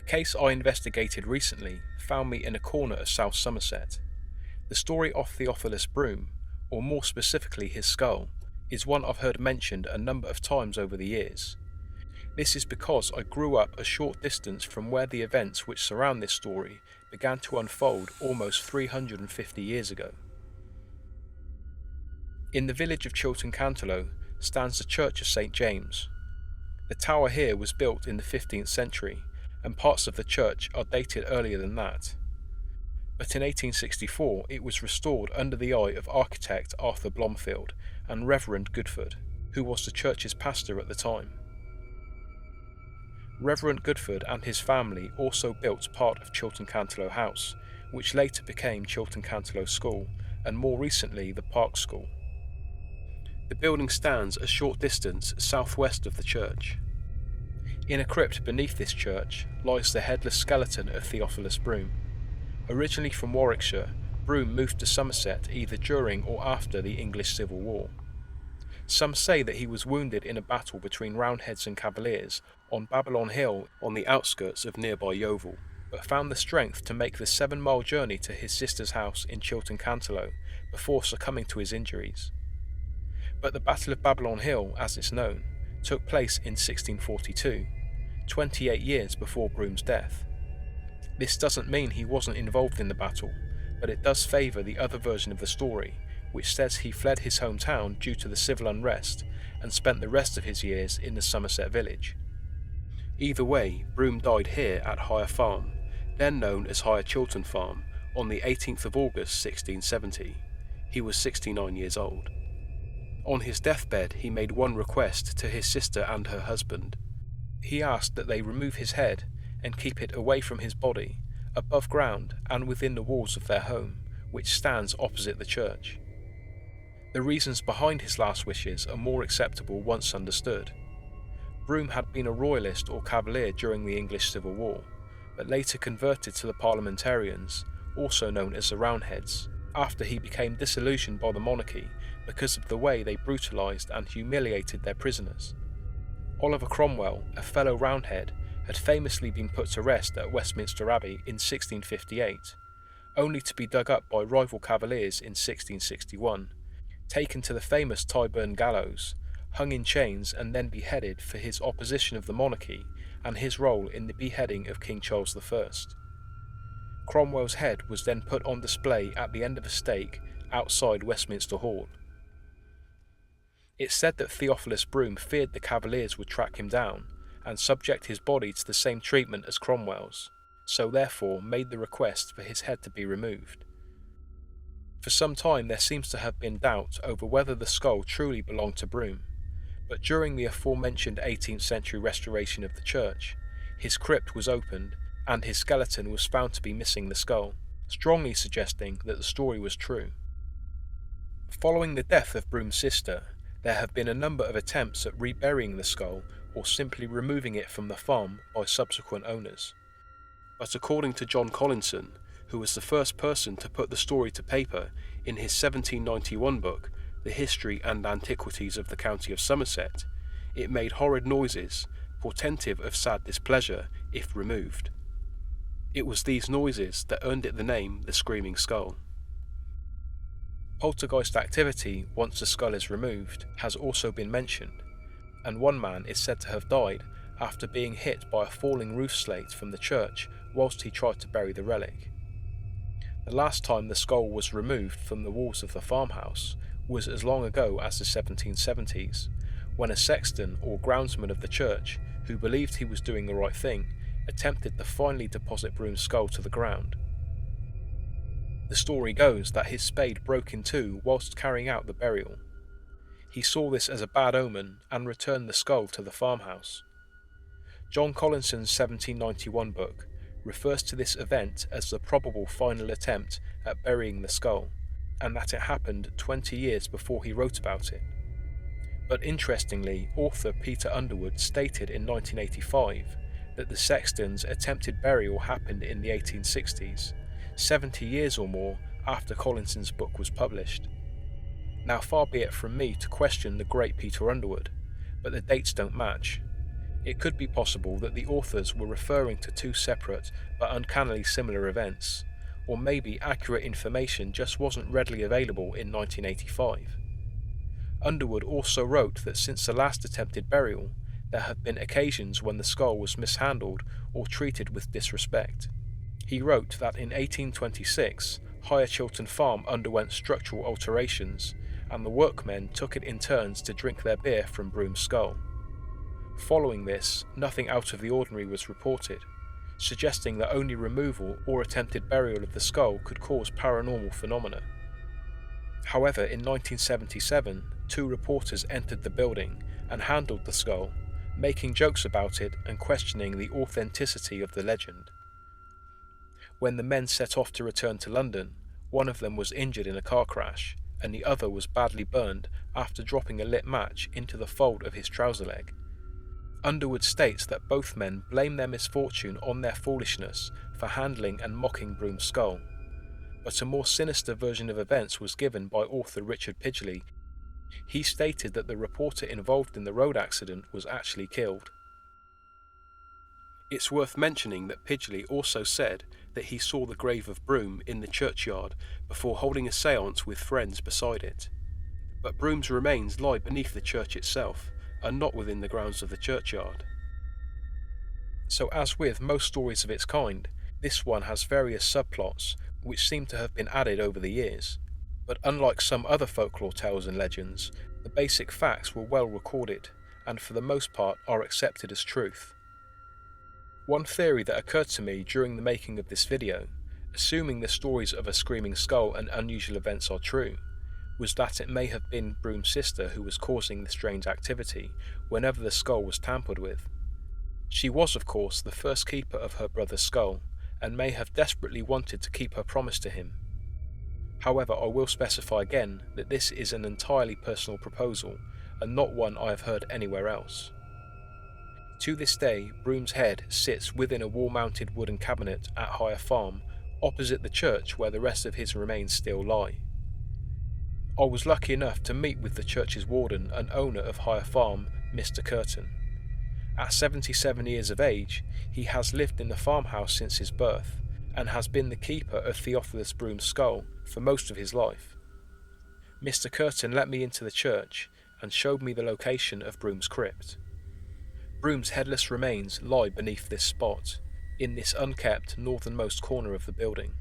case I investigated recently found me in a corner of South Somerset. The story of Theophilus Broome, or more specifically his skull, is one I've heard mentioned a number of times over the years. This is because I grew up a short distance from where the events which surround this story began to unfold almost 350 years ago. In the village of Chilton Canterlough stands the Church of St James. The tower here was built in the 15th century, and parts of the church are dated earlier than that. But in 1864 it was restored under the eye of architect Arthur Blomfield and Reverend Goodford, who was the church's pastor at the time. Reverend Goodford and his family also built part of Chilton Canterlough House, which later became Chilton Canterlough School and more recently the Park School. The building stands a short distance southwest of the church. In a crypt beneath this church lies the headless skeleton of Theophilus Broome. Originally from Warwickshire, Broome moved to Somerset either during or after the English Civil War. Some say that he was wounded in a battle between Roundheads and Cavaliers on Babylon Hill on the outskirts of nearby Yeovil, but found the strength to make the 7-mile journey to his sister's house in Chilton Canterlough before succumbing to his injuries. But the Battle of Babylon Hill, as it's known, took place in 1642, 28 years before Broome's death. This doesn't mean he wasn't involved in the battle, but it does favour the other version of the story, which says he fled his hometown due to the civil unrest and spent the rest of his years in the Somerset village. Either way, Broome died here at Higher Farm, then known as Higher Chilton Farm, on the 18th of August 1670. He was 69 years old. On his deathbed he made one request to his sister and her husband. He asked that they remove his head and keep it away from his body, above ground and within the walls of their home, which stands opposite the church. The reasons behind his last wishes are more acceptable once understood. Broome had been a royalist or cavalier during the English Civil War, but later converted to the Parliamentarians, also known as the Roundheads, after he became disillusioned by the monarchy because of the way they brutalised and humiliated their prisoners. Oliver Cromwell, a fellow Roundhead, had famously been put to rest at Westminster Abbey in 1658, only to be dug up by rival Cavaliers in 1661, taken to the famous Tyburn gallows, hung in chains and then beheaded for his opposition of the monarchy and his role in the beheading of King Charles I. Cromwell's head was then put on display at the end of a stake outside Westminster Hall. It's said that Theophilus Broome feared the Cavaliers would track him down and subject his body to the same treatment as Cromwell's, so therefore made the request for his head to be removed. For some time there seems to have been doubt over whether the skull truly belonged to Broome, but during the aforementioned 18th century restoration of the church, his crypt was opened and his skeleton was found to be missing the skull, strongly suggesting that the story was true. Following the death of Broome's sister, there have been a number of attempts at reburying the skull or simply removing it from the farm by subsequent owners. But according to John Collinson, who was the first person to put the story to paper in his 1791 book, The History and Antiquities of the County of Somerset, it made horrid noises, portentive of sad displeasure if removed. It was these noises that earned it the name the Screaming Skull. Poltergeist activity once the skull is removed has also been mentioned, and one man is said to have died after being hit by a falling roof slate from the church whilst he tried to bury the relic. The last time the skull was removed from the walls of the farmhouse was as long ago as the 1770s, when a sexton or groundsman of the church, who believed he was doing the right thing, attempted to finally deposit Broome's skull to the ground. The story goes that his spade broke in two whilst carrying out the burial. He saw this as a bad omen and returned the skull to the farmhouse. John Collinson's 1791 book refers to this event as the probable final attempt at burying the skull, and that it happened 20 years before he wrote about it. But interestingly, author Peter Underwood stated in 1985 that the sexton's attempted burial happened in the 1860s, 70 years or more after Collinson's book was published. Now far be it from me to question the great Peter Underwood, but the dates don't match. It could be possible that the authors were referring to two separate but uncannily similar events, or maybe accurate information just wasn't readily available in 1985. Underwood also wrote that since the last attempted burial, there have been occasions when the skull was mishandled or treated with disrespect. He wrote that in 1826, Higher Chiltern Farm underwent structural alterations, and the workmen took it in turns to drink their beer from Broom's skull. Following this, nothing out of the ordinary was reported, suggesting that only removal or attempted burial of the skull could cause paranormal phenomena. However, in 1977, two reporters entered the building and handled the skull, making jokes about it and questioning the authenticity of the legend. When the men set off to return to London, one of them was injured in a car crash, and the other was badly burned after dropping a lit match into the fold of his trouser leg. Underwood states that both men blame their misfortune on their foolishness for handling and mocking Broom's skull, but a more sinister version of events was given by author Richard Pidgley. He stated that the reporter involved in the road accident was actually killed. It's worth mentioning that Pidgley also said that he saw the grave of Broom in the churchyard before holding a séance with friends beside it. But Broom's remains lie beneath the church itself, and not within the grounds of the churchyard. So as with most stories of its kind, this one has various subplots which seem to have been added over the years, but unlike some other folklore tales and legends, the basic facts were well recorded, and for the most part are accepted as truth. One theory that occurred to me during the making of this video, assuming the stories of a screaming skull and unusual events are true, was that it may have been Broom's sister who was causing the strange activity whenever the skull was tampered with. She was, of course, the first keeper of her brother's skull, and may have desperately wanted to keep her promise to him. However, I will specify again that this is an entirely personal proposal, and not one I have heard anywhere else. To this day, Broom's head sits within a wall-mounted wooden cabinet at Higher Farm, opposite the church where the rest of his remains still lie. I was lucky enough to meet with the church's warden and owner of Higher Farm, Mr. Curtin. At 77 years of age, he has lived in the farmhouse since his birth, and has been the keeper of Theophilus Broom's skull for most of his life. Mr. Curtin let me into the church and showed me the location of Broom's crypt. Broom's headless remains lie beneath this spot, in this unkept northernmost corner of the building.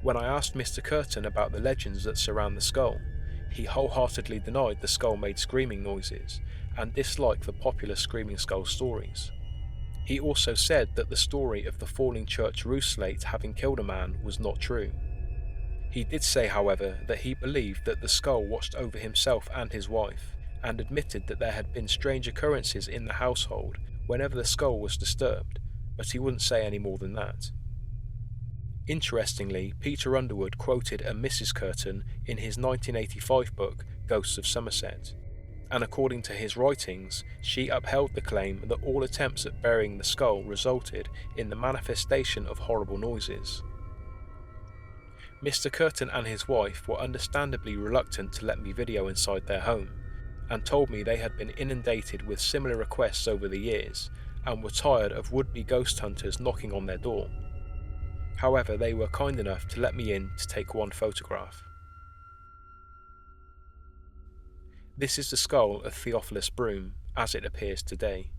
When I asked Mr. Curtin about the legends that surround the skull, he wholeheartedly denied the skull made screaming noises and disliked the popular screaming skull stories. He also said that the story of the falling church roof slate having killed a man was not true. He did say, however, that he believed that the skull watched over himself and his wife, and admitted that there had been strange occurrences in the household whenever the skull was disturbed, but he wouldn't say any more than that. Interestingly, Peter Underwood quoted a Mrs. Curtin in his 1985 book Ghosts of Somerset, and according to his writings, she upheld the claim that all attempts at burying the skull resulted in the manifestation of horrible noises. Mr. Curtin and his wife were understandably reluctant to let me video inside their home, and told me they had been inundated with similar requests over the years, and were tired of would-be ghost hunters knocking on their door. However, they were kind enough to let me in to take one photograph. This is the skull of Theophilus Broom as it appears today.